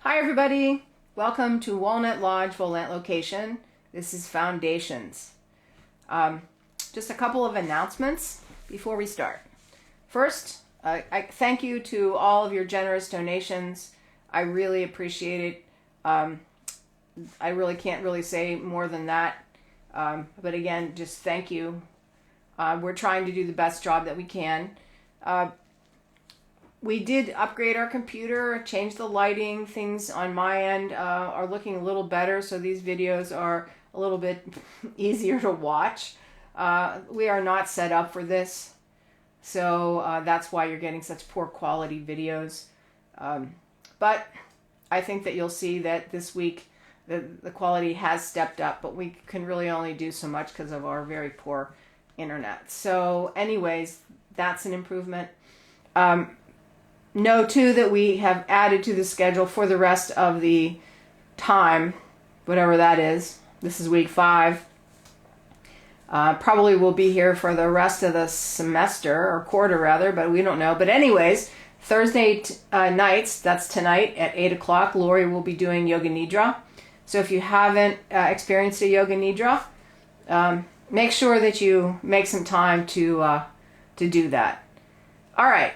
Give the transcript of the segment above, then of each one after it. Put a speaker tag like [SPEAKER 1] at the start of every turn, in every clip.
[SPEAKER 1] Hi everybody, welcome to Walnut Lodge Volant location. This is Foundations. Just a couple of announcements before we start. First, I thank you to all of your generous donations. I really appreciate it. I really can't really say more than that. But again, just thank you. We're trying to do the best job that we can. We did upgrade our computer, change the lighting. Things on my end are looking a little better, so these videos are a little bit easier to watch. We are not set up for this, so that's why you're getting such poor quality videos. But I think that you'll see that this week the quality has stepped up, but we can really only do so much because of our very poor internet. So anyways, that's an improvement. Know too that we have added to the schedule for the rest of the time, whatever that is. This is week 5. Probably will be here for the rest of the semester, or quarter rather, but we don't know. But anyways, Thursday nights, that's tonight at 8 o'clock, Lori will be doing Yoga Nidra. So if you haven't experienced a Yoga Nidra, make sure that you make some time to do that. All right.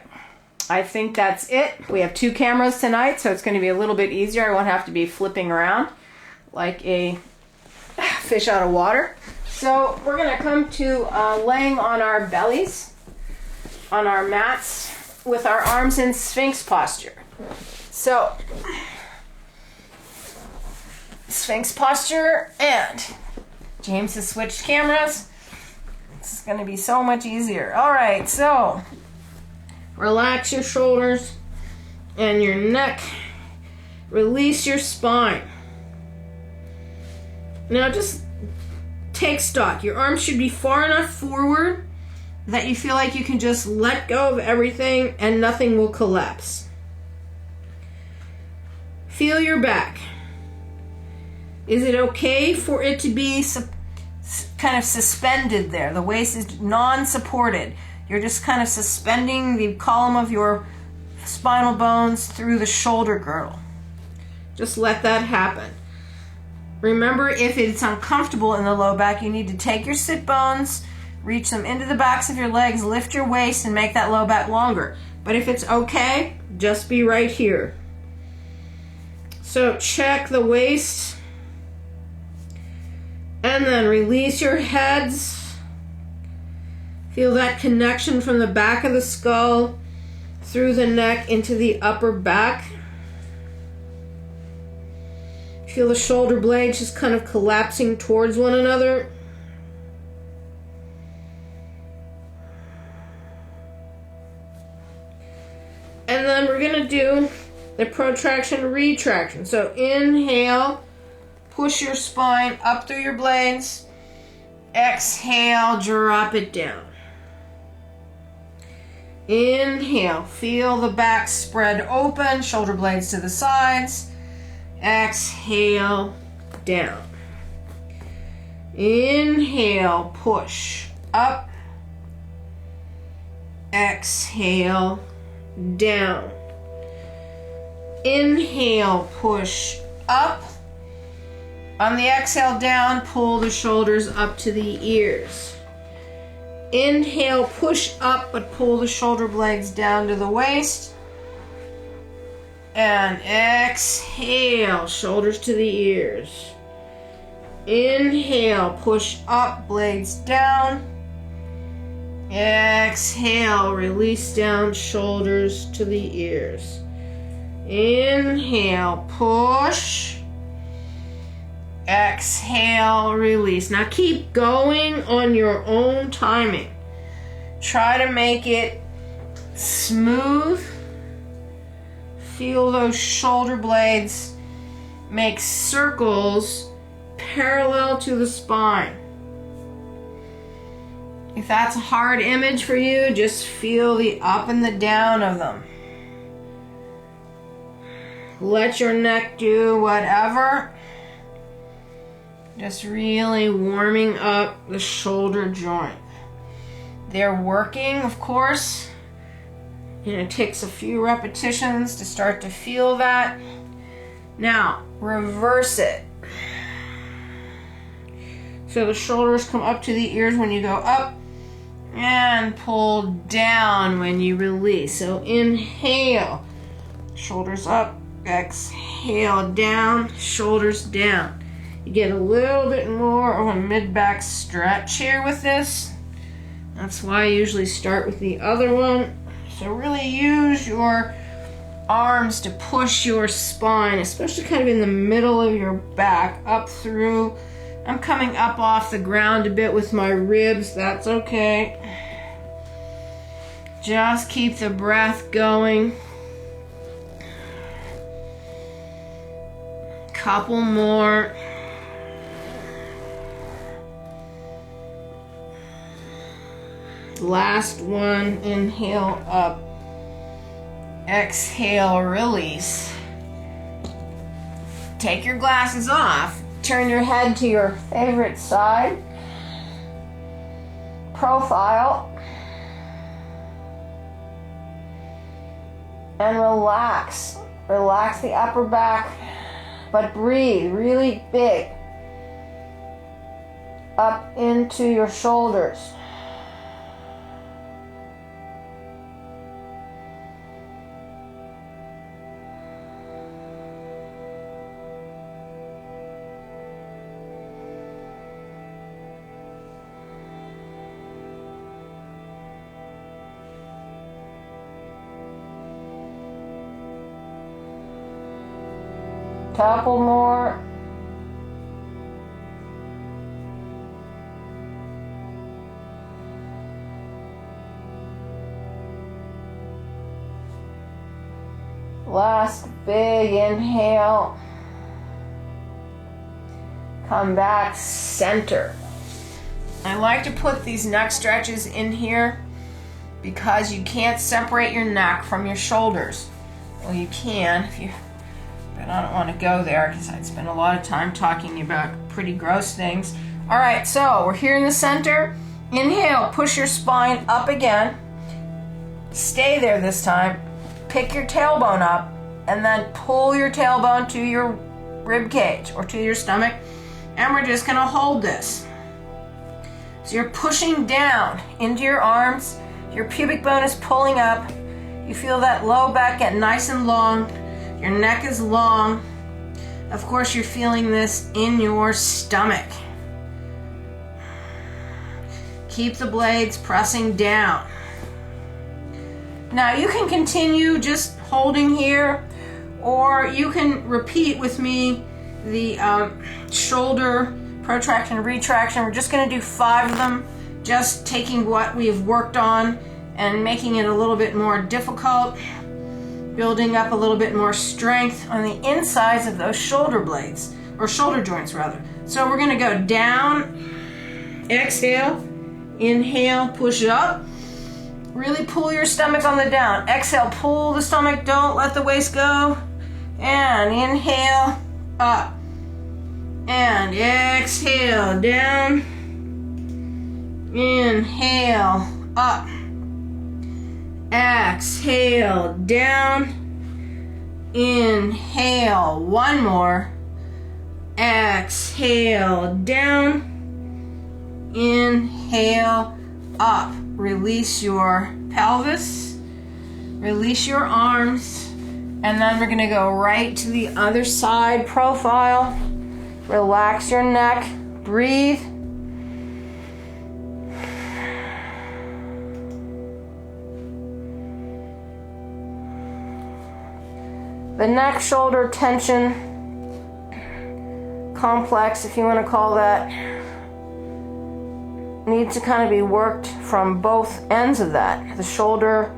[SPEAKER 1] I think that's it. We have 2 cameras tonight, so it's going to be a little bit easier. I won't have to be flipping around like a fish out of water. So we're going to come to laying on our bellies, on our mats, with our arms in Sphinx posture. So, Sphinx posture, and James has switched cameras. This is going to be so much easier. All right, so relax your shoulders and your neck. Release your spine. Now just take stock. Your arms should be far enough forward that you feel like you can just let go of everything and nothing will collapse. Feel your back. Is it okay for it to be kind of suspended there? The waist is non-supported. You're just kind of suspending the column of your spinal bones through the shoulder girdle. Just let that happen. Remember, if it's uncomfortable in the low back, you need to take your sit bones, reach them into the backs of your legs, lift your waist, and make that low back longer. But if it's okay, just be right here. So check the waist, and then release your heads. Feel that connection from the back of the skull through the neck into the upper back. Feel the shoulder blades just kind of collapsing towards one another. And then we're going to do the protraction retraction. So inhale, push your spine up through your blades. Exhale, drop it down. Inhale, feel the back spread open, shoulder blades to the sides. Exhale, down. Inhale, push up. Exhale, down. Inhale, push up. On the exhale down, pull the shoulders up to the ears. Inhale, push up, but pull the shoulder blades down to the waist. And exhale, shoulders to the ears. Inhale, push up, blades down. Exhale, release down, shoulders to the ears. Inhale, push. Exhale, release. Now keep going on your own timing. Try to make it smooth. Feel those shoulder blades make circles parallel to the spine. If that's a hard image for you, just feel the up and the down of them. Let your neck do whatever. Just really warming up the shoulder joint. They're working, of course. And it takes a few repetitions to start to feel that. Now, reverse it. So the shoulders come up to the ears when you go up and pull down when you release. So inhale, shoulders up, exhale, down, shoulders down. You get a little bit more of a mid-back stretch here with this. That's why I usually start with the other one. So really use your arms to push your spine, especially kind of in the middle of your back, up through. I'm coming up off the ground a bit with my ribs. That's okay. Just keep the breath going. Couple more. Last one. Inhale up. Exhale, release. Take your glasses off. Turn your head to your favorite side. Profile. And relax. Relax the upper back, but breathe really big up into your shoulders. Couple more. Last big inhale. Come back center. I like to put these neck stretches in here because you can't separate your neck from your shoulders. Well, you can if you, but I don't want to go there because I'd spend a lot of time talking about pretty gross things. All right, so we're here in the center. Inhale, push your spine up again. Stay there this time. Pick your tailbone up and then pull your tailbone to your rib cage or to your stomach. And we're just gonna hold this. So you're pushing down into your arms. Your pubic bone is pulling up. You feel that low back get nice and long. Your neck is long. Of course, you're feeling this in your stomach. Keep the blades pressing down. Now you can continue just holding here, or you can repeat with me the shoulder protraction, retraction. We're just going to do 5 of them, just taking what we've worked on and making it a little bit more difficult, building up a little bit more strength on the insides of those shoulder blades, or shoulder joints rather. So we're going to go down, exhale, inhale, push it up. Really pull your stomach on the down. Exhale, pull the stomach, don't let the waist go. And inhale, up. And exhale, down. Inhale, up. Exhale, down. Inhale, one more. Exhale, down. Inhale, up. Release your pelvis, release your arms, and then we're going to go right to the other side profile. Relax your neck, breathe. The neck shoulder tension complex, if you want to call that, needs to kind of be worked from both ends of that, the shoulder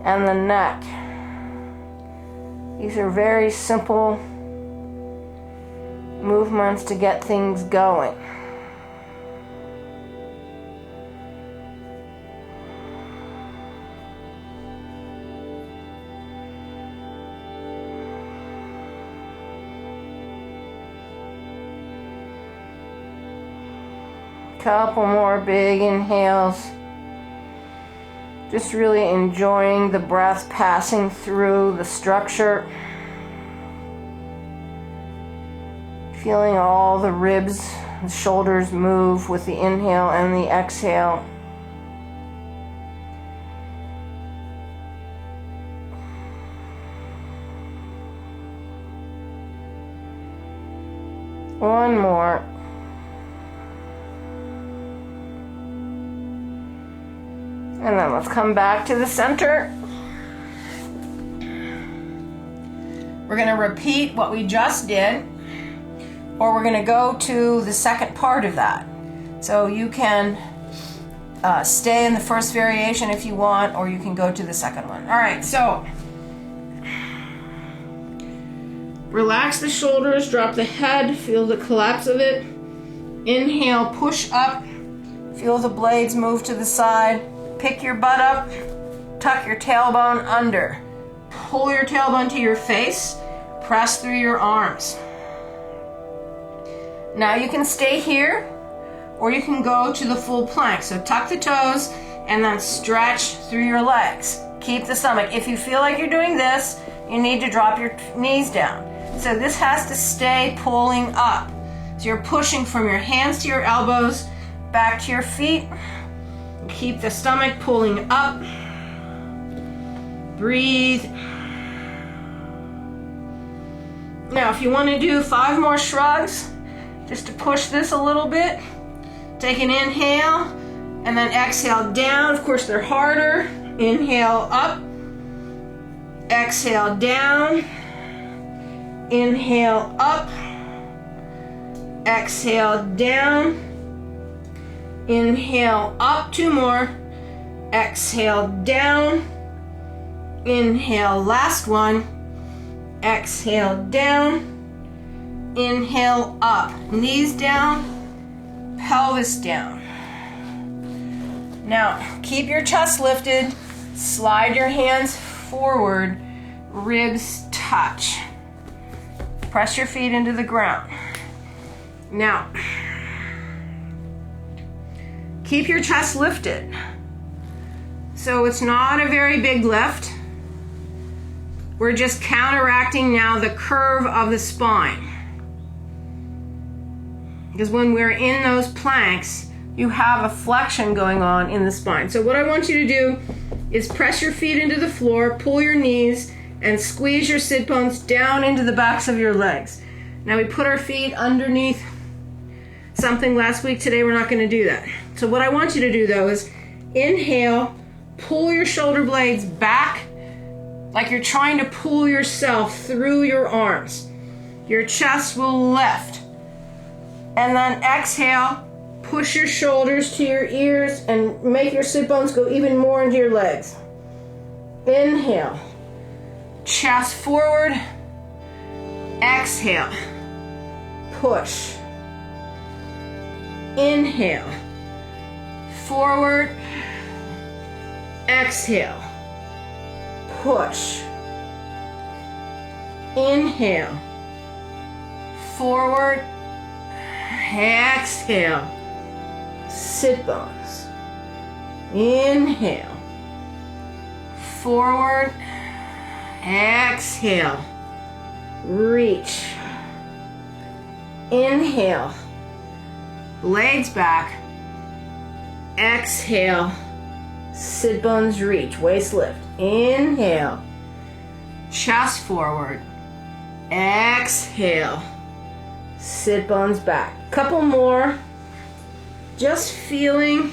[SPEAKER 1] and the neck. These are very simple movements to get things going. Couple more big inhales. Just really enjoying the breath passing through the structure. Feeling all the ribs, the shoulders move with the inhale and the exhale. One more. And then let's come back to the center. We're going to repeat what we just did, or we're going to go to the second part of that. So you can stay in the first variation if you want, or you can go to the second one. All right, so relax the shoulders, drop the head, feel the collapse of it. Inhale, push up, feel the blades move to the side. Pick your butt up, tuck your tailbone under. Pull your tailbone to your face, press through your arms. Now you can stay here, or you can go to the full plank. So tuck the toes and then stretch through your legs. Keep the stomach. If you feel like you're doing this, you need to drop your knees down. So this has to stay pulling up. So you're pushing from your hands to your elbows, back to your feet. Keep the stomach pulling up. Breathe. Now, if you want to do 5 more shrugs, just to push this a little bit, take an inhale and then exhale down. Of course, they're harder. Inhale up. Exhale down. Inhale up. Exhale down. Inhale up. 2 more. Exhale down. Inhale, last one. Exhale down. Inhale up. Knees down. Pelvis down. Now, keep your chest lifted. Slide your hands forward. Ribs touch. Press your feet into the ground. Now, keep your chest lifted. So it's not a very big lift. We're just counteracting now the curve of the spine. Because when we're in those planks, you have a flexion going on in the spine. So what I want you to do is press your feet into the floor, pull your knees, and squeeze your sit bones down into the backs of your legs. Now we put our feet underneath something last week. Today we're not going to do that. So what I want you to do though is inhale, pull your shoulder blades back like you're trying to pull yourself through your arms. Your chest will lift. And then exhale, push your shoulders to your ears and make your sit bones go even more into your legs. Inhale, chest forward. Exhale, push. Inhale, forward. Exhale, push. Inhale, forward. Exhale, sit bones. Inhale, forward. Exhale, reach. Inhale, legs back. Exhale, sit bones reach, waist lift. Inhale, chest forward. Exhale, sit bones back. Couple more. Just feeling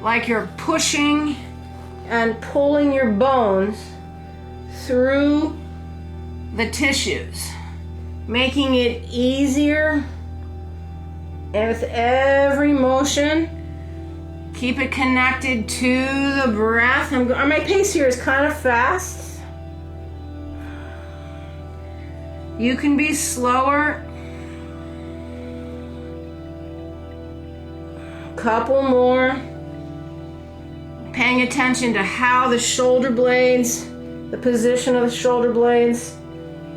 [SPEAKER 1] like you're pushing and pulling your bones through the tissues, making it easier. And with every motion, keep it connected to the breath. My pace here is kind of fast. You can be slower. Couple more. Paying attention to how the shoulder blades, the position of the shoulder blades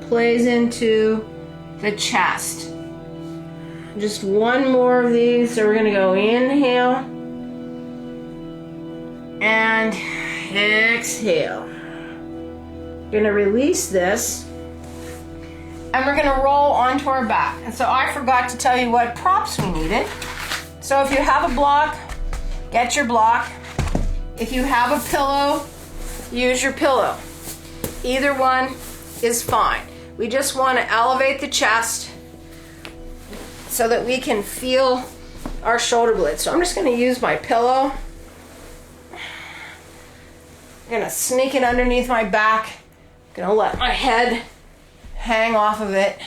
[SPEAKER 1] plays into the chest. Just one more of these. So we're going to go inhale and exhale. You're going to release this and we're gonna roll onto our back. And so I forgot to tell you what props we needed. So if you have a block, get your block. If you have a pillow, use your pillow. Either one is fine. We just want to elevate the chest so that we can feel our shoulder blades. So I'm just going to use my pillow. I'm going to sneak it underneath my back. I'm going to let my head hang off of it.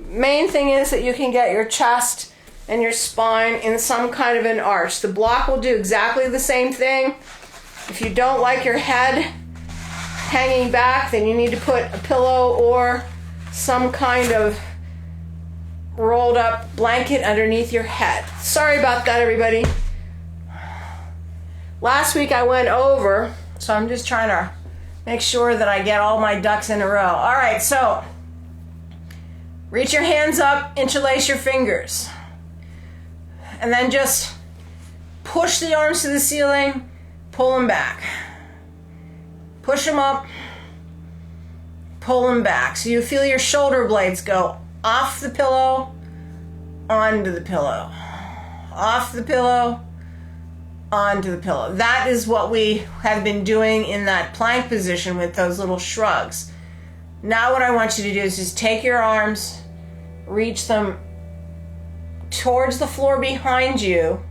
[SPEAKER 1] Main thing is that you can get your chest and your spine in some kind of an arch. The block will do exactly the same thing. If you don't like your head hanging back, then you need to put a pillow or some kind of rolled up blanket underneath your head. Sorry about that, everybody. Last week I went over, so I'm just trying to make sure that I get all my ducks in a row. All right, so reach your hands up, interlace your fingers, and then just push the arms to the ceiling, pull them back. Push them up, pull them back. So you feel your shoulder blades go off the pillow, onto the pillow, off the pillow, onto the pillow. That is what we have been doing in that plank position with those little shrugs. Now what I want you to do is just take your arms, reach them towards the floor behind you.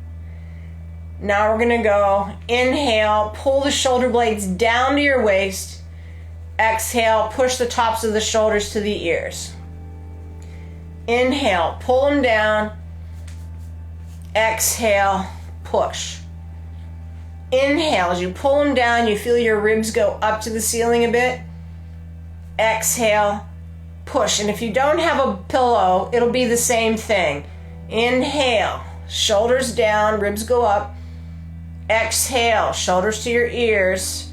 [SPEAKER 1] Now we're going to go, inhale, pull the shoulder blades down to your waist. Exhale, push the tops of the shoulders to the ears. Inhale, pull them down. Exhale, push. Inhale, as you pull them down, you feel your ribs go up to the ceiling a bit. Exhale, push. And if you don't have a pillow, it'll be the same thing. Inhale, shoulders down, ribs go up. Exhale, shoulders to your ears.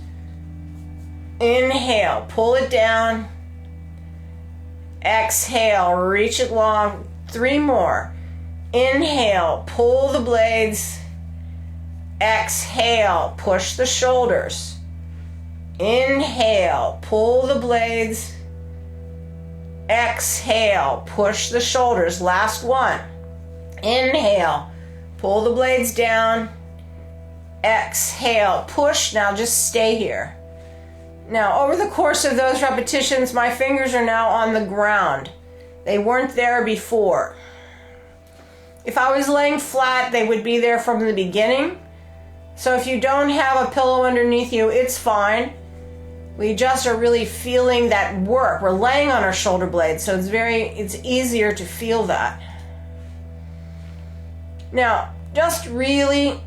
[SPEAKER 1] Inhale, pull it down. Exhale, reach it long. 3 more. Inhale, pull the blades. Exhale, push the shoulders. Inhale, pull the blades. Exhale, push the shoulders. Last one. Inhale, pull the blades down. Exhale, push. Now just stay here. Now, over the course of those repetitions, my fingers are now on the ground. They weren't there before. If I was laying flat, they would be there from the beginning. So if you don't have a pillow underneath you, it's fine. We just are really feeling that work. We're laying on our shoulder blades, so it's easier to feel that. Now, just really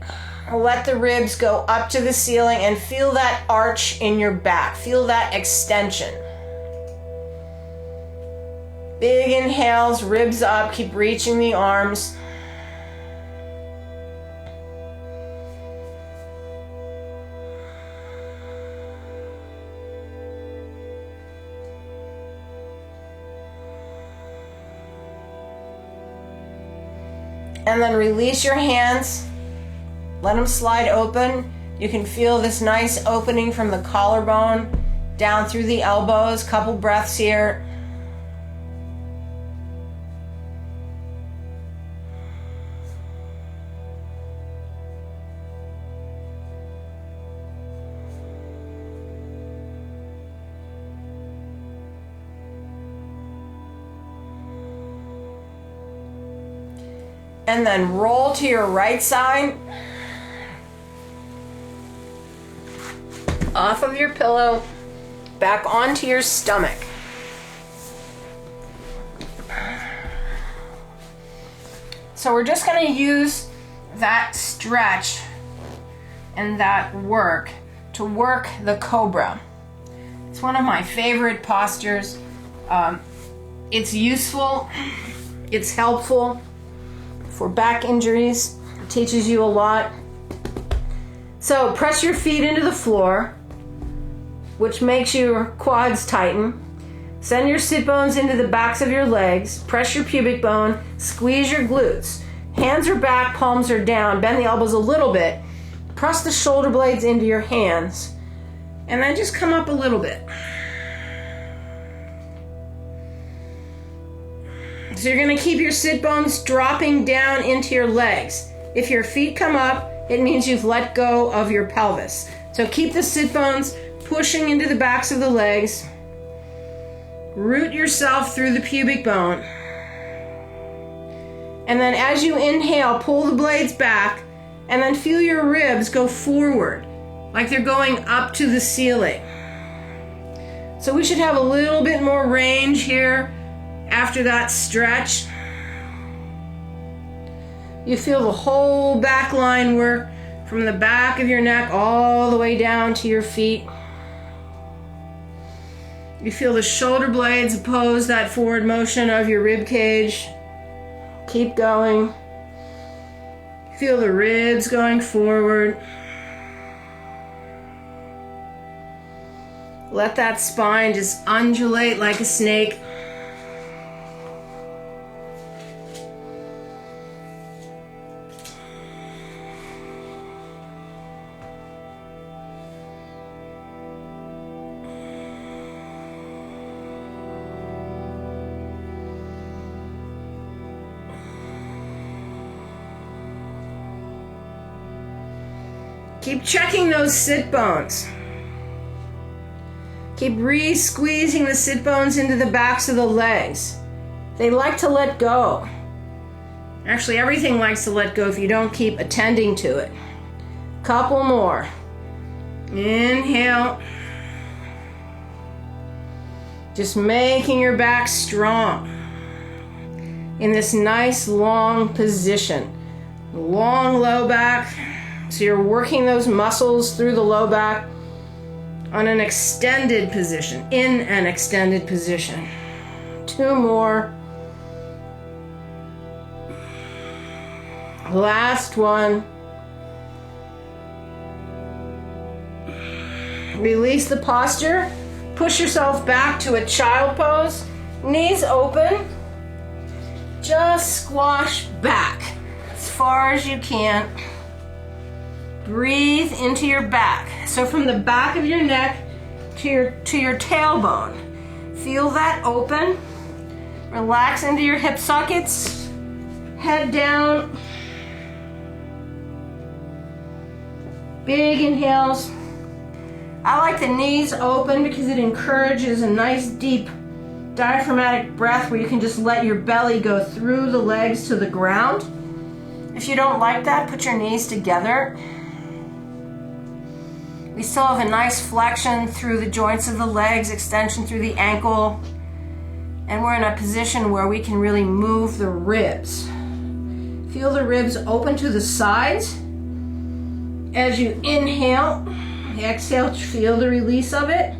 [SPEAKER 1] let the ribs go up to the ceiling and feel that arch in your back. Feel that extension. Big inhales, ribs up, keep reaching the arms. And then release your hands. Let them slide open. You can feel this nice opening from the collarbone down through the elbows. Couple breaths here. And then roll to your right side. Off of your pillow, back onto your stomach. So we're just going to use that stretch and that work to work the cobra. It's one of my favorite postures. It's useful, it's helpful for back injuries. It teaches you a lot. So press your feet into the floor, which makes your quads tighten. Send your sit bones into the backs of your legs. Press your pubic bone. Squeeze your glutes. Hands are back, palms are down. Bend the elbows a little bit. Press the shoulder blades into your hands. And then just come up a little bit. So you're going to keep your sit bones dropping down into your legs. If your feet come up, it means you've let go of your pelvis. So keep the sit bones pushing into the backs of the legs. Root yourself through the pubic bone. And then as you inhale, pull the blades back, and then feel your ribs go forward, like they're going up to the ceiling. So we should have a little bit more range here after that stretch. You feel the whole back line work from the back of your neck all the way down to your feet. You feel the shoulder blades oppose that forward motion of your rib cage. Keep going. Feel the ribs going forward. Let that spine just undulate like a snake. Keep checking those sit bones. Keep re-squeezing the sit bones into the backs of the legs. They like to let go. Actually, everything likes to let go if you don't keep attending to it. Couple more. Inhale. Just making your back strong in this nice long position. Long low back. So you're working those muscles through the low back on an extended position, in an extended position. 2 more. Last one. Release the posture. Push yourself back to a child pose. Knees open. Just squash back as far as you can. Breathe into your back. So from the back of your neck to your tailbone. Feel that open. Relax into your hip sockets. Head down. Big inhales. I like the knees open because it encourages a nice deep diaphragmatic breath where you can just let your belly go through the legs to the ground. If you don't like that, put your knees together. We still have a nice flexion through the joints of the legs, extension through the ankle, and we're in a position where we can really move the ribs. Feel the ribs open to the sides. As you inhale, exhale, feel the release of it.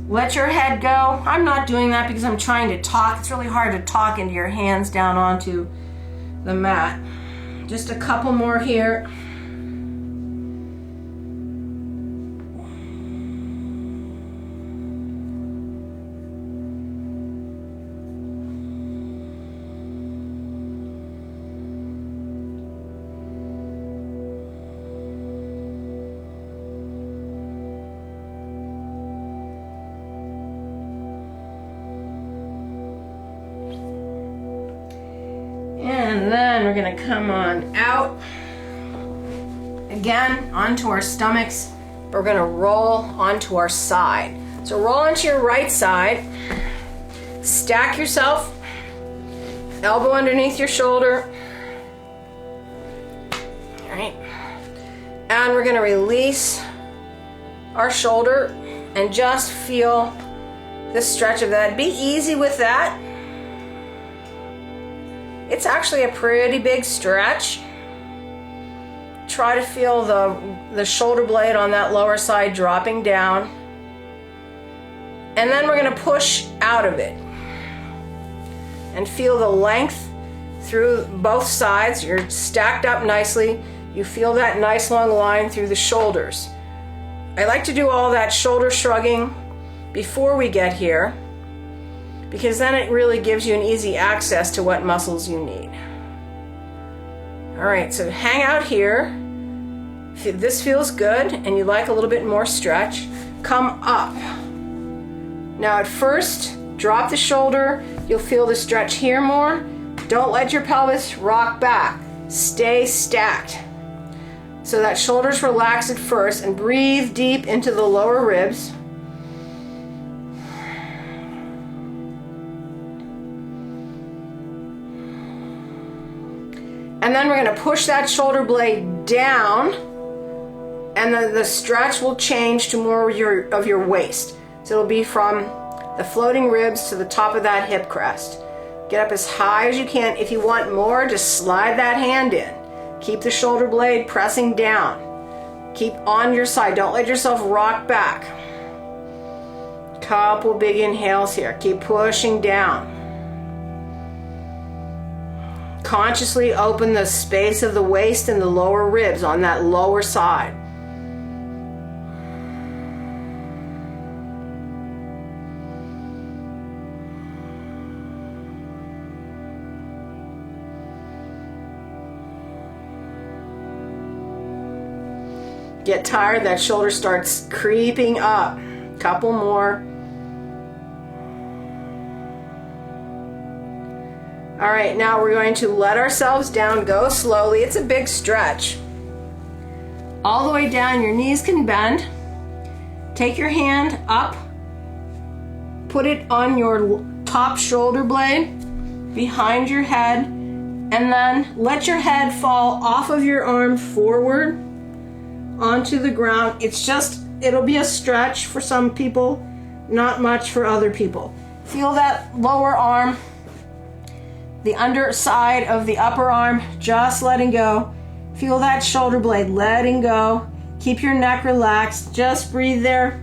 [SPEAKER 1] Let your head go. I'm not doing that because I'm trying to talk. It's really hard to talk into your hands down onto the mat. Just a couple more here. And then we're going to come on out. Again, onto our stomachs. We're going to roll onto our side. So roll onto your right side. Stack yourself. Elbow underneath your shoulder. All right. And we're going to release our shoulder and just feel the stretch of that. Be easy with that. It's actually a pretty big stretch. Try to feel the shoulder blade on that lower side dropping down. And then we're going to push out of it. And feel the length through both sides. You're stacked up nicely. You feel that nice long line through the shoulders. I like to do all that shoulder shrugging before we get here, because then it really gives you an easy access to what muscles you need. All right, so hang out here. If this feels good and you like a little bit more stretch, come up. Now at first, drop the shoulder, You'll feel the stretch here more. Don't let your pelvis rock back. Stay stacked. So that shoulders relax at first, and breathe deep into the lower ribs. And then we're going to push that shoulder blade down, and the stretch will change to more of your waist. So it'll be from the floating ribs to the top of that hip crest. Get up as high as you can. If you want more, just slide that hand in. Keep the shoulder blade pressing down. Keep on your side. Don't let yourself rock back. Couple big inhales here. Keep pushing down. Consciously open the space of the waist and the lower ribs on that lower side. Get tired, that shoulder starts creeping up. Couple more. All right, now we're going to let ourselves down, go slowly. It's a big stretch. All the way down, your knees can bend. Take your hand up, put it on your top shoulder blade, behind your head, and then let your head fall off of your arm forward onto the ground. It'll be a stretch for some people, not much for other people. Feel that lower arm, the underside of the upper arm, just letting go. Feel that shoulder blade letting go. Keep your neck relaxed. Just breathe there.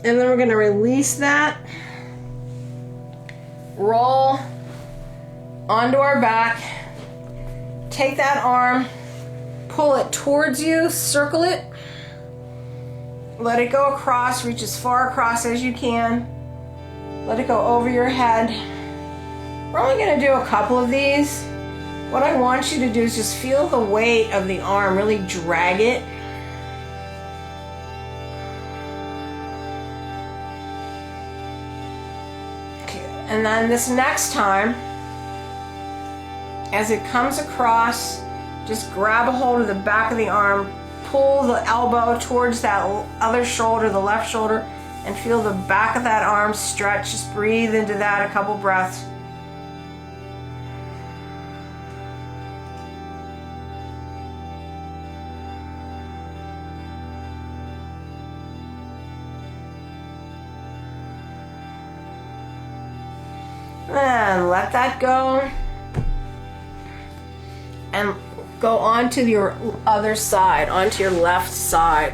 [SPEAKER 1] And then we're going to release that, roll onto our back, take that arm, pull it towards you, circle it, let it go across, reach as far across as you can, let it go over your head. We're only going to do a couple of these. What I want you to do is just feel the weight of the arm, really drag it. And then this next time, as it comes across, just grab a hold of the back of the arm, pull the elbow towards that other shoulder, the left shoulder, and feel the back of that arm stretch. Just breathe into that a couple breaths. And let that go. And go onto your other side, onto your left side.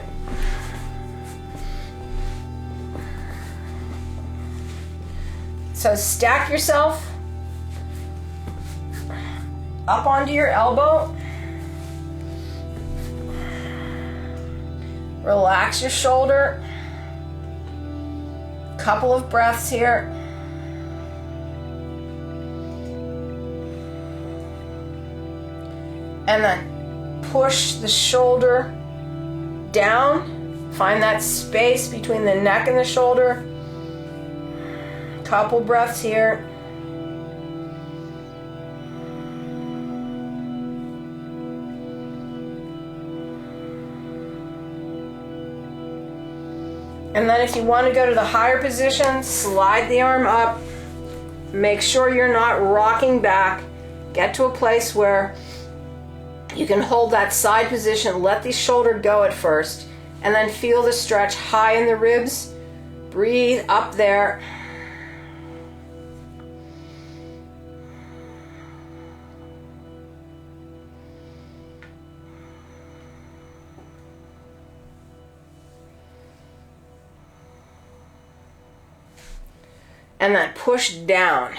[SPEAKER 1] So stack yourself up onto your elbow. Relax your shoulder. Couple of breaths here. And then push the shoulder down. Find that space between the neck and the shoulder. Couple breaths here. And then if you want to go to the higher position, slide the arm up. Make sure you're not rocking back. Get to a place where you can hold that side position, let the shoulder go at first, and then feel the stretch high in the ribs. Breathe up there. and then push down.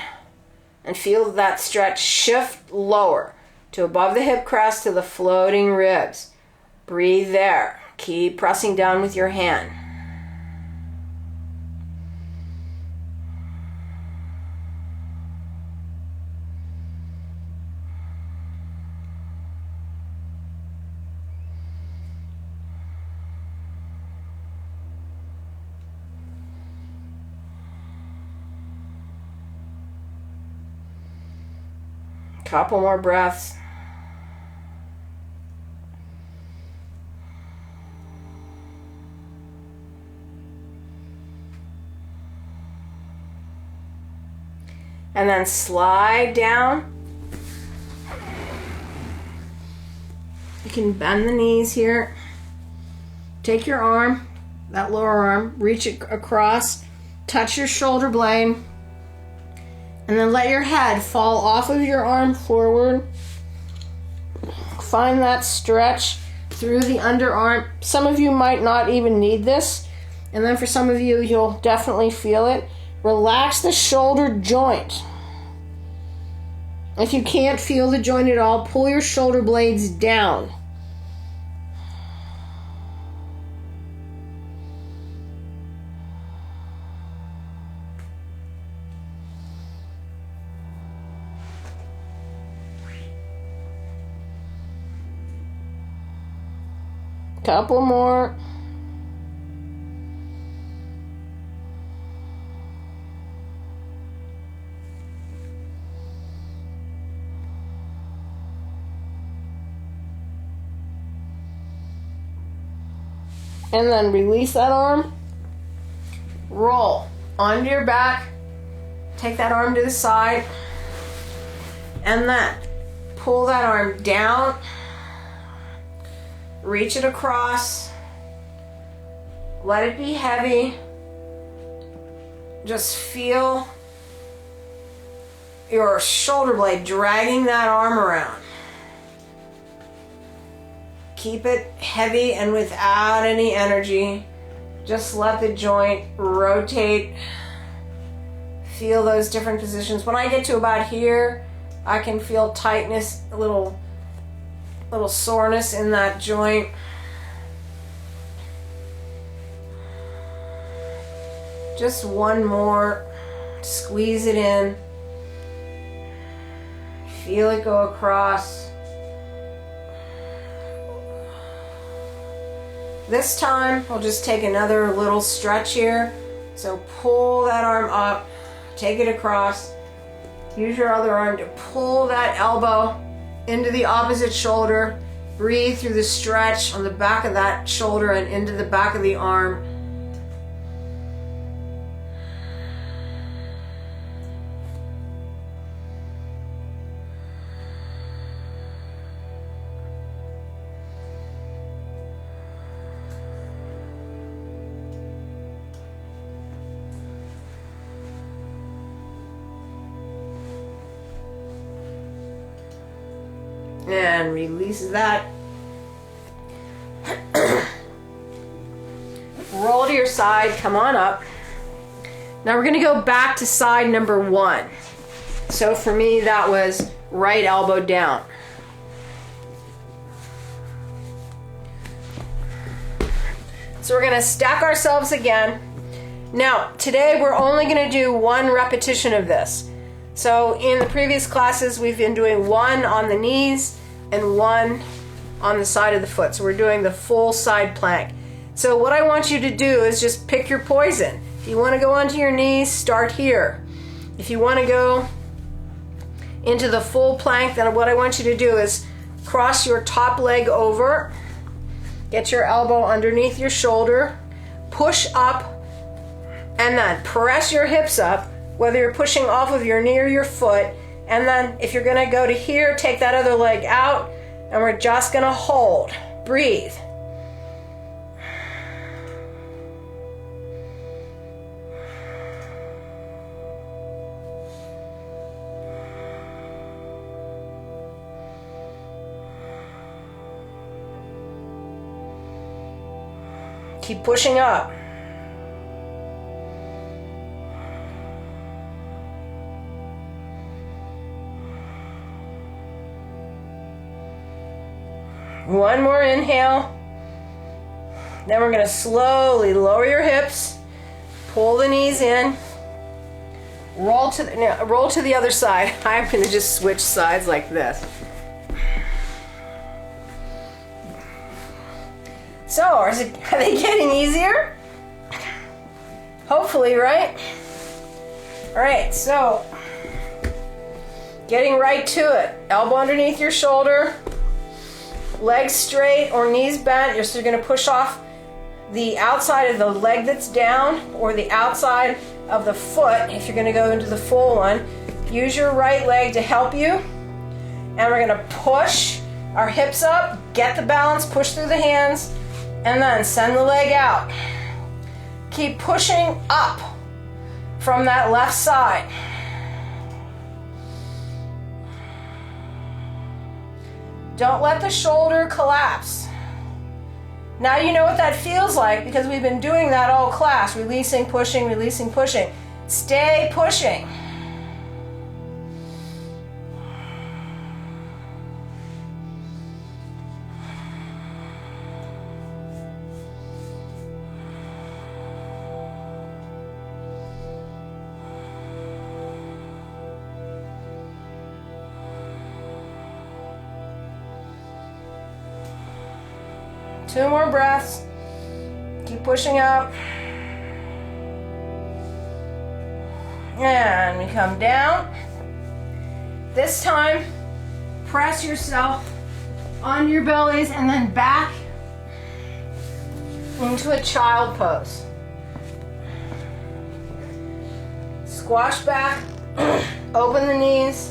[SPEAKER 1] And feel that stretch shift lower to above the hip crest to the floating ribs. Breathe there. Keep pressing down with your hand. Couple more breaths. And then slide down. You can bend the knees here. Take your arm, that lower arm, reach it across, touch your shoulder blade. And then let your head fall off of your arm forward. Find that stretch through the underarm. Some of you might not even need this. And then for some of you, you'll definitely feel it. Relax the shoulder joint. If you can't feel the joint at all, pull your shoulder blades down. Couple more. And then release that arm. Roll onto your back. Take that arm to the side. And then pull that arm down. Reach it across. Let it be heavy. Just feel your shoulder blade dragging that arm around. Keep it heavy and without any energy. Just let the joint rotate. Feel those different positions. When I get to about here, I can feel tightness, a little soreness in that joint. Just one more. Squeeze it in. Feel it go across. This time, we'll just take another little stretch here. So pull that arm up, take it across. Use your other arm to pull that elbow into the opposite shoulder. Breathe through the stretch on the back of that shoulder and into the back of the arm. And release that. Roll to your side, come on up. Now we're gonna go back to side number 1. So for me, that was right elbow down. So we're gonna stack ourselves again. Now, today we're only gonna do 1 repetition of this. So in the previous classes, we've been doing 1 on the knees and 1 on the side of the foot. So we're doing the full side plank. So what I want you to do is just pick your poison. If you want to go onto your knees, start here. If you want to go into the full plank, then what I want you to do is cross your top leg over, get your elbow underneath your shoulder, push up, and then press your hips up, whether you're pushing off of your knee or your foot. And then if you're gonna go to here, take that other leg out, and we're just gonna hold. Breathe. Keep pushing up. One more inhale. Then we're going to slowly lower your hips, pull the knees in, roll to the other side. I'm going to just switch sides like this. So, are they getting easier? Hopefully, right? All right, so getting right to it. Elbow underneath your shoulder, legs straight or knees bent. You're still going to push off the outside of the leg that's down or the outside of the foot if you're going to go into the full one. Use your right leg to help you. And we're going to push our hips up, get the balance, push through the hands, and then send the leg out. Keep pushing up from that left side. Don't let the shoulder collapse. Now you know what that feels like because we've been doing that all class. Releasing, pushing, releasing, pushing. Stay pushing. Two more breaths. Keep pushing up. And we come down. This time, press yourself on your bellies and then back into a child pose. Squash back, open the knees,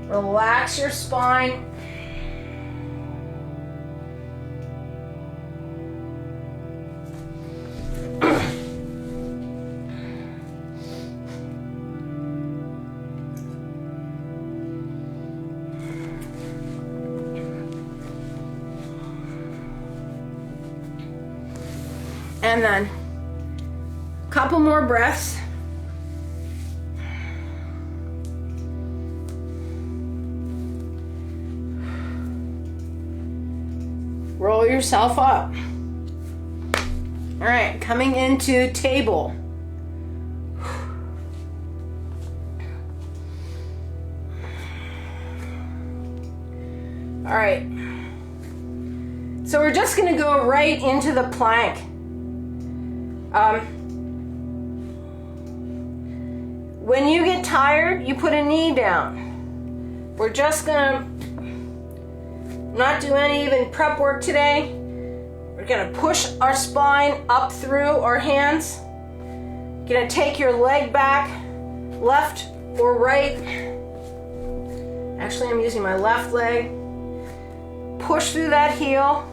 [SPEAKER 1] relax your spine. And then a couple more breaths. Roll yourself up. All right, coming into table. All right. So we're just going to go right into the plank. When you get tired, you put a knee down. We're just gonna not do any even prep work today. We're gonna push our spine up through our hands. Gonna take your leg back, left or right. Actually, I'm using my left leg. Push through that heel.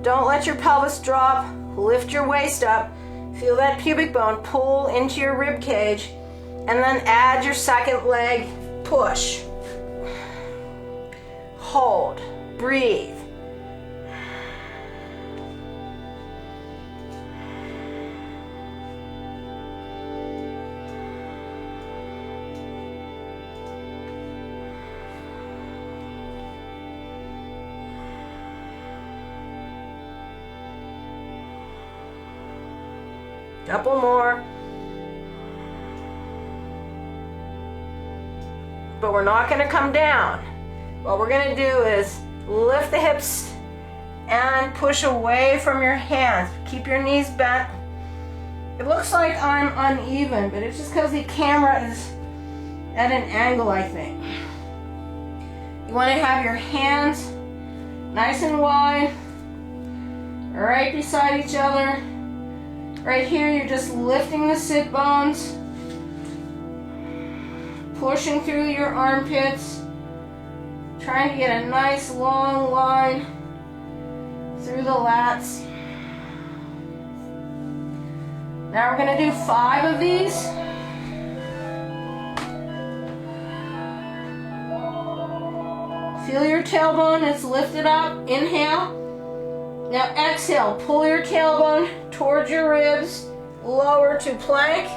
[SPEAKER 1] Don't let your pelvis drop. Lift your waist up. Feel that pubic bone pull into your rib cage, and then add your second leg, push. Hold, breathe. Couple more. But we're not going to come down. What we're going to do is lift the hips and push away from your hands. Keep your knees bent. It looks like I'm uneven, but it's just because the camera is at an angle, I think. You want to have your hands nice and wide, right beside each other. Right here, you're just lifting the sit bones, pushing through your armpits, trying to get a nice long line through the lats. Now we're going to do 5 of these. Feel your tailbone, it's lifted up. Inhale. Now exhale, pull your tailbone towards your ribs, lower to plank,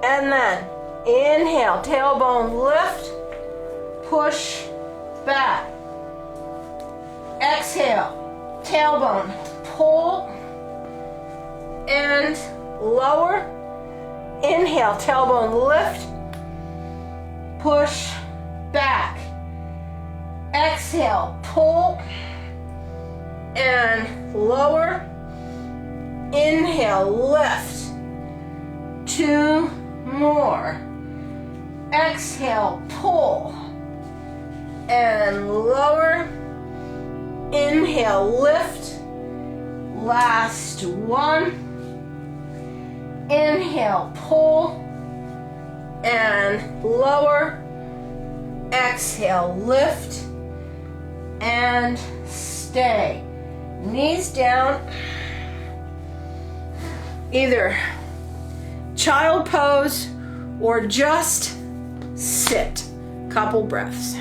[SPEAKER 1] and then inhale, tailbone lift, push back. Exhale, tailbone, pull and lower. Inhale, tailbone lift, push back. Exhale, pull and lower. Inhale, lift. 2 more. Exhale, pull and lower. Inhale, lift. Last one. Inhale, pull and lower. Exhale, lift and stay. Knees down. Either child pose or just sit. Couple breaths.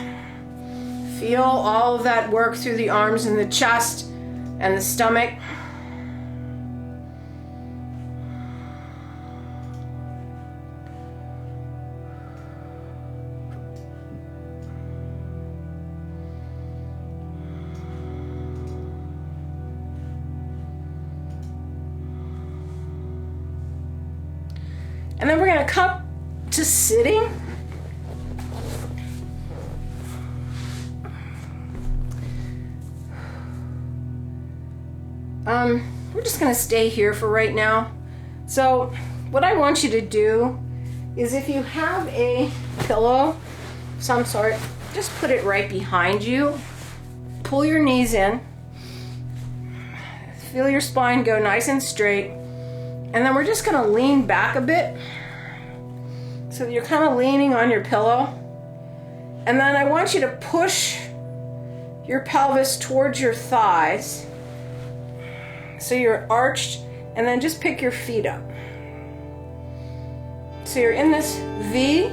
[SPEAKER 1] Feel all of that work through the arms and the chest and the stomach. And then we're going to come to sitting. We're just going to stay here for right now. So what I want you to do is, if you have a pillow of some sort, just put it right behind you. Pull your knees in. Feel your spine go nice and straight. And then we're just going to lean back a bit. So you're kind of leaning on your pillow. And then I want you to push your pelvis towards your thighs. So you're arched, and then just pick your feet up. So you're in this V,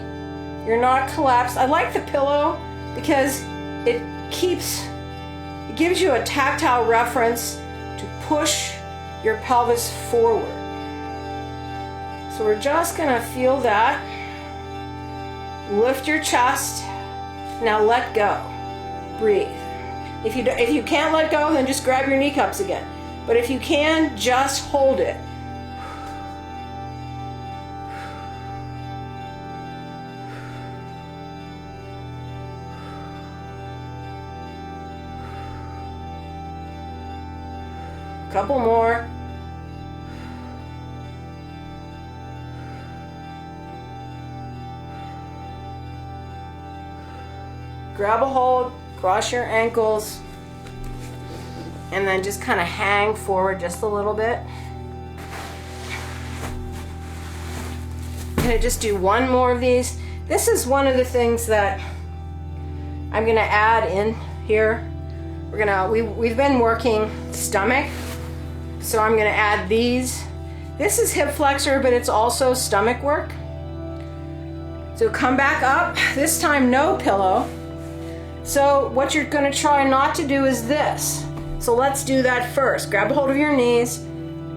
[SPEAKER 1] you're not collapsed. I like the pillow because it gives you a tactile reference to push your pelvis forward. So we're just gonna feel that. Lift your chest. Now let go. Breathe. If you can't let go, then just grab your kneecaps again. But if you can, just hold it. Couple more. Grab a hold, cross your ankles, and then just kind of hang forward just a little bit. I'm gonna just do one more of these. This is one of the things that I'm gonna add in here. We've been working stomach, so I'm gonna add these. This is hip flexor, but it's also stomach work. So come back up, this time no pillow. So what you're gonna try not to do is this. So let's do that first. Grab a hold of your knees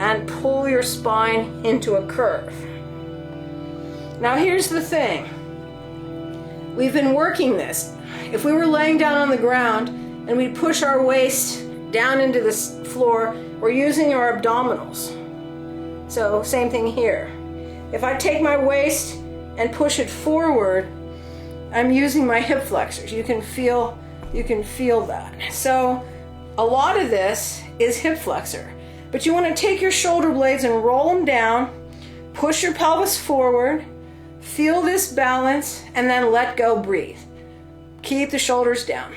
[SPEAKER 1] and pull your spine into a curve. Now here's the thing. We've been working this. If we were laying down on the ground and we push our waist down into the floor, we're using our abdominals. So same thing here. If I take my waist and push it forward, I'm using my hip flexors. You can feel that. So a lot of this is hip flexor, but you want to take your shoulder blades and roll them down, push your pelvis forward, feel this balance, and then let go, breathe. Keep the shoulders down.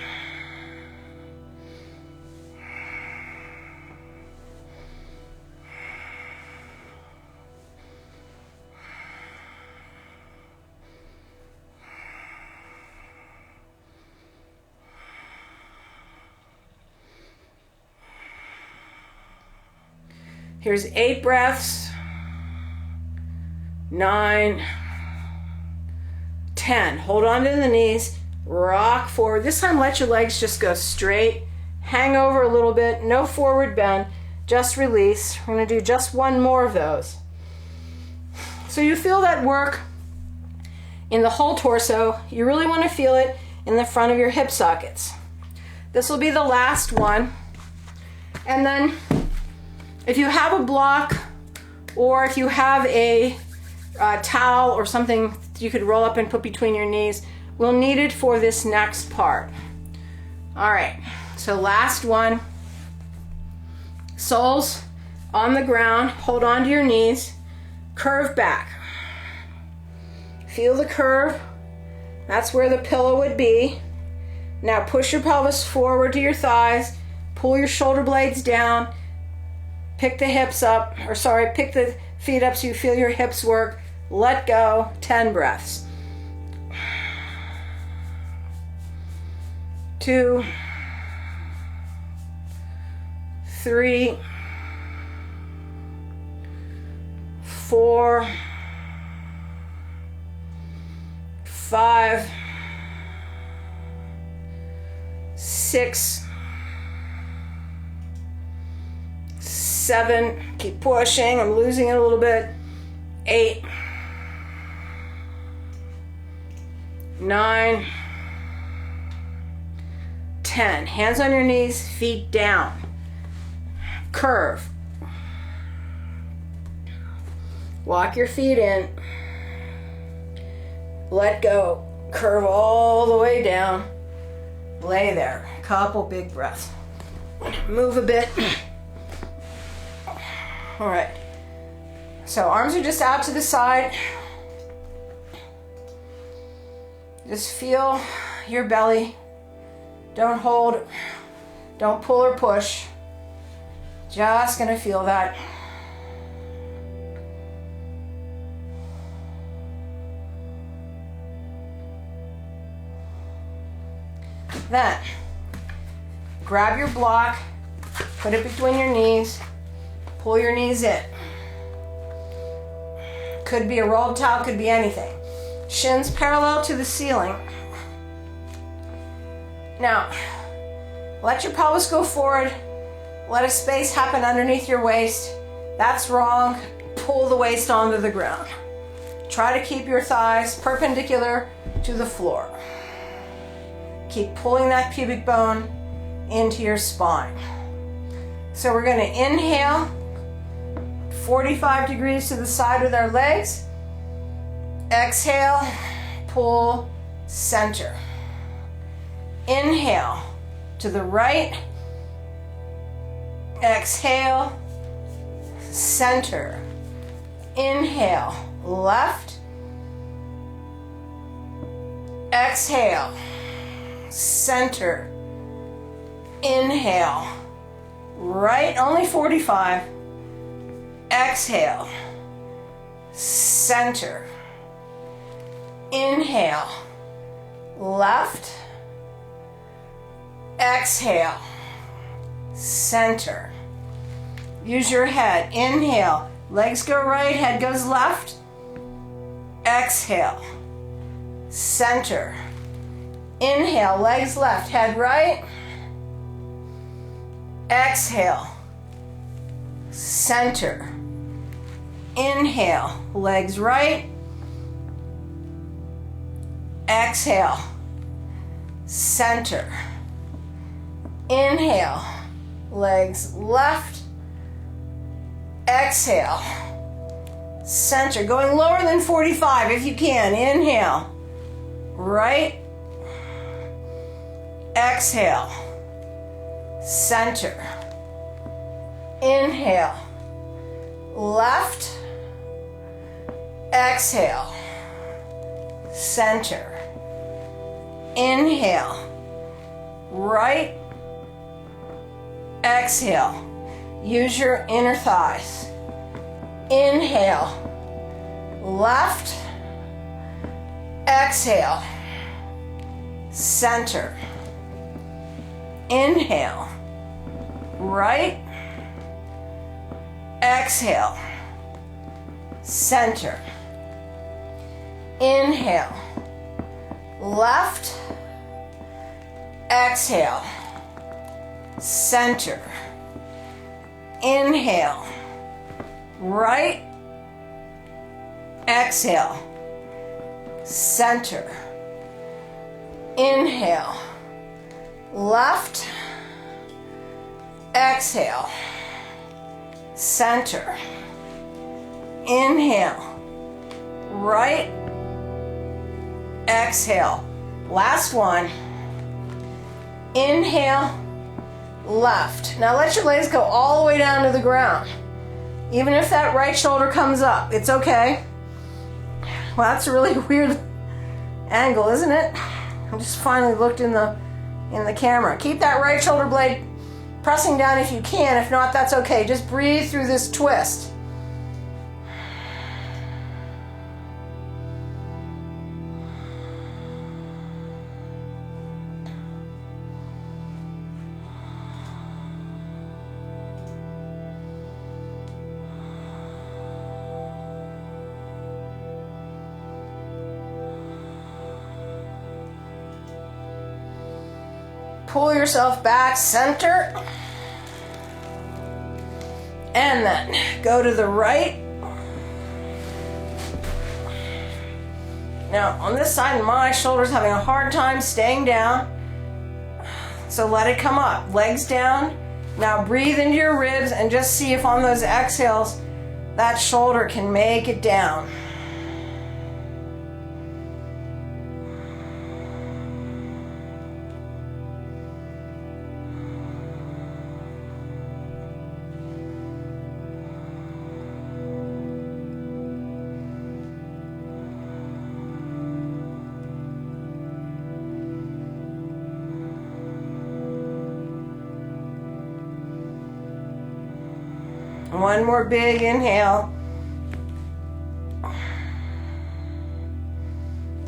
[SPEAKER 1] Here's 8 breaths, 9, 10. Hold on to the knees, rock forward. This time let your legs just go straight, hang over a little bit, no forward bend, just release. We're gonna do just one more of those. So you feel that work in the whole torso. You really wanna feel it in the front of your hip sockets. This will be the last one. And then if you have a block or if you have a towel or something you could roll up and put between your knees, we'll need it for this next part. All right, so last one. Soles on the ground, hold on to your knees, curve back. Feel the curve. That's where the pillow would be. Now push your pelvis forward to your thighs, pull your shoulder blades down, pick the hips up, pick the feet up so you feel your hips work. Let go, 10 breaths. 2, 3, 4, 5, 6, 7, keep pushing, I'm losing it a little bit, 8, 9, 10. Hands on your knees, feet down. Curve. Walk your feet in. Let go. Curve all the way down. Lay there. Couple big breaths. Move a bit. All right. So arms are just out to the side. Just feel your belly. Don't hold. Don't pull or push. Just gonna feel that. Then, grab your block, put it between your knees, pull your knees in. Could be a rolled towel, could be anything. Shins parallel to the ceiling. Now, let your pelvis go forward. Let a space happen underneath your waist. That's wrong. Pull the waist onto the ground. Try to keep your thighs perpendicular to the floor. Keep pulling that pubic bone into your spine. So we're going to inhale, 45 degrees to the side with our legs. Exhale, pull, center. Inhale to the right. Exhale, center. Inhale, left. Exhale, center. Inhale, right, only 45. Exhale, center. Inhale, left. Exhale, center. Use your head. Inhale, legs go right, head goes left. Exhale, center. Inhale, legs left, head right. Exhale, center. Inhale, legs right. Exhale, center. Inhale, legs left. Exhale, center. Going lower than 45 if you can. Inhale, right. Exhale, center. Inhale, left. Exhale, center. Inhale, right. Exhale. Use your inner thighs. Inhale, left. Exhale, center. Inhale, right. Exhale, center. Inhale, left. Exhale, center. Inhale, right. Exhale, center. Inhale, left, exhale, center, inhale, right, exhale. Last one. Inhale, left. Now let your legs go all the way down to the ground. Even if that right shoulder comes up, it's okay. Well, that's a really weird angle, isn't it? I just finally looked in the camera. Keep that right shoulder blade pressing down if you can. If not, that's okay. Just breathe through this twist. Pull yourself back, center, and then go to the right. Now, on this side, my shoulder's having a hard time staying down, so let it come up. Legs down. Now breathe into your ribs and just see if on those exhales, that shoulder can make it down. One more big inhale.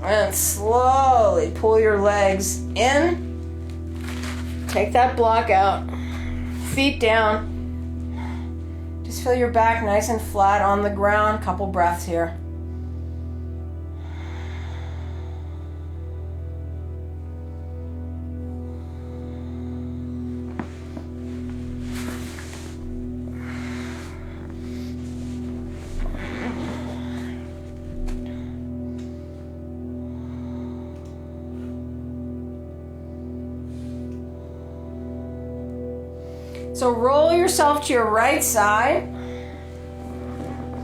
[SPEAKER 1] And slowly pull your legs in. Take that block out. Feet down. Just feel your back nice and flat on the ground. Couple breaths here. So roll yourself to your right side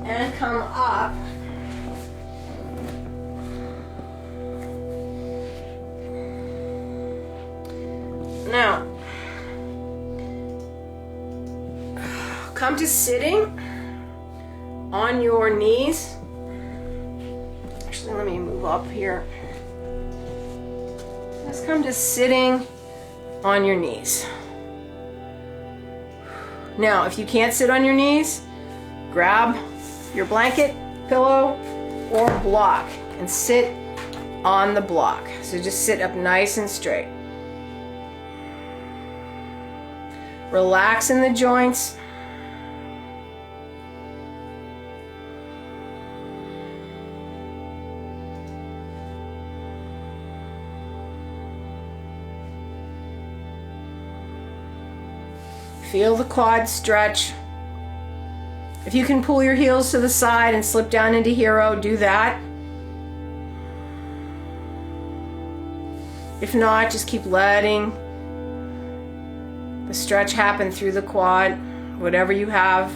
[SPEAKER 1] and come up. Now, come to sitting on your knees. Actually, let me move up here. Just come to sitting on your knees. Now, if you can't sit on your knees, grab your blanket, pillow, or block and sit on the block. So just sit up nice and straight. Relax in the joints. Feel the quads stretch. If you can pull your heels to the side and slip down into hero, do that. If not, just keep letting the stretch happen through the quad, whatever you have.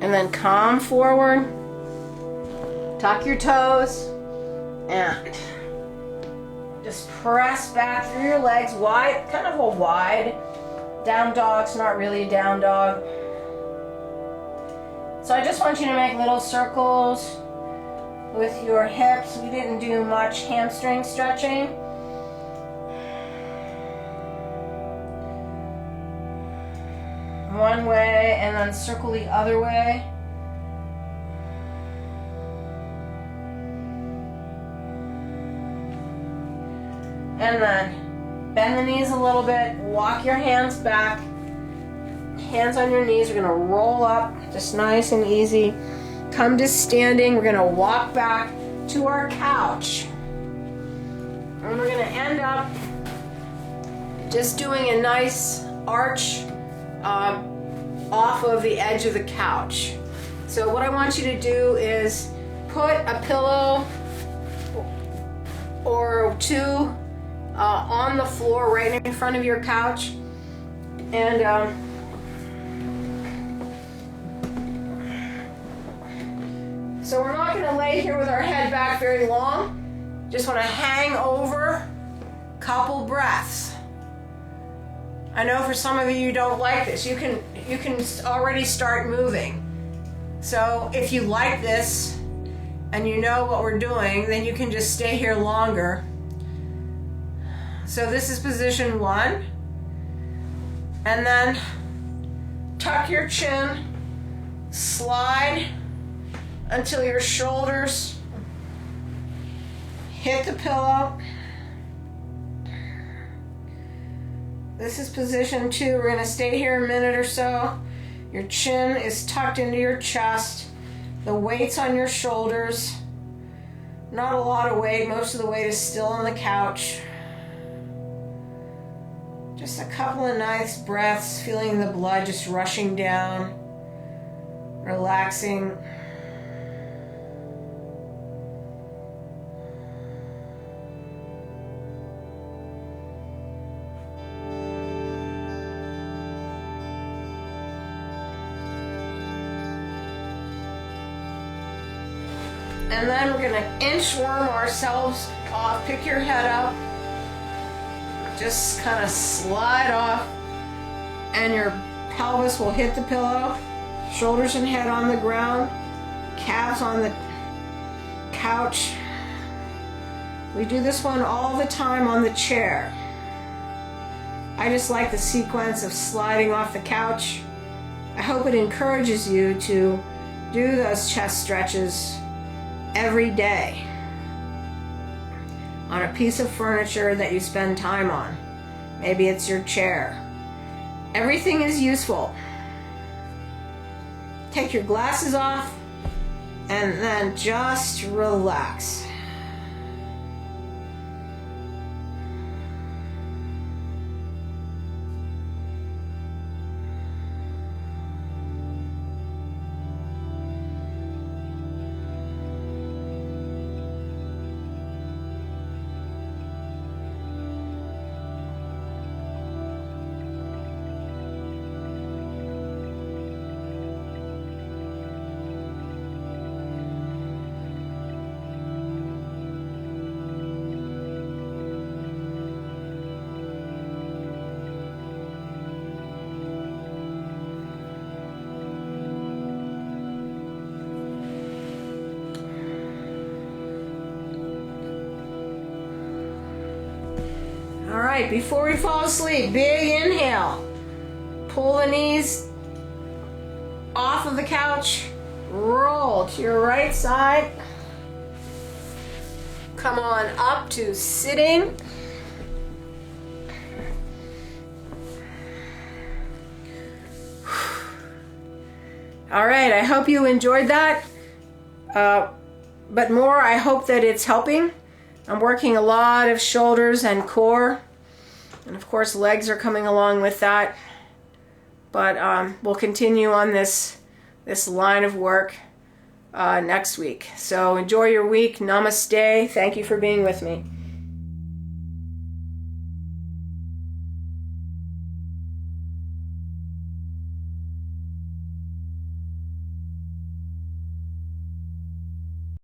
[SPEAKER 1] And then come forward, tuck your toes, and just press back through your legs wide, kind of a wide down dog. It's not really a down dog. So I just want you to make little circles with your hips. We didn't do much hamstring stretching. One way and then circle the other way. And then bend the knees a little bit, walk your hands back, hands on your knees. We're going to roll up, just nice and easy. Come to standing. We're going to walk back to our couch. And we're going to end up just doing a nice arch off of the edge of the couch. So what I want you to do is put a pillow or two on the floor right in front of your couch. And so we're not going to lay here with our head back very long. Just want to hang over a couple breaths. I know for some of you don't like this. You can already start moving. So if you like this and you know what we're doing, then you can just stay here longer. So this is position 1. And then tuck your chin, slide until your shoulders hit the pillow. This is position 2. We're going to stay here a minute or so. Your chin is tucked into your chest. The weight's on your shoulders. Not a lot of weight. Most of the weight is still on the couch. Just a couple of nice breaths, feeling the blood just rushing down, relaxing. And then we're going to inchworm ourselves off. Pick your head up. Just kind of slide off. And your pelvis will hit the pillow. Shoulders and head on the ground. Calves on the couch. We do this one all the time on the chair. I just like the sequence of sliding off the couch. I hope it encourages you to do those chest stretches every day on a piece of furniture that you spend time on. Maybe it's your chair. Everything is useful. Take your glasses off and then just relax. All right, before we fall asleep, big inhale. Pull the knees off of the couch. Roll to your right side. Come on up to sitting. All right, I hope you enjoyed that. But more, I hope that it's helping. I'm working a lot of shoulders and core. And of course, legs are coming along with that. But we'll continue on this line of work next week. So enjoy your week. Namaste. Thank you for being with me.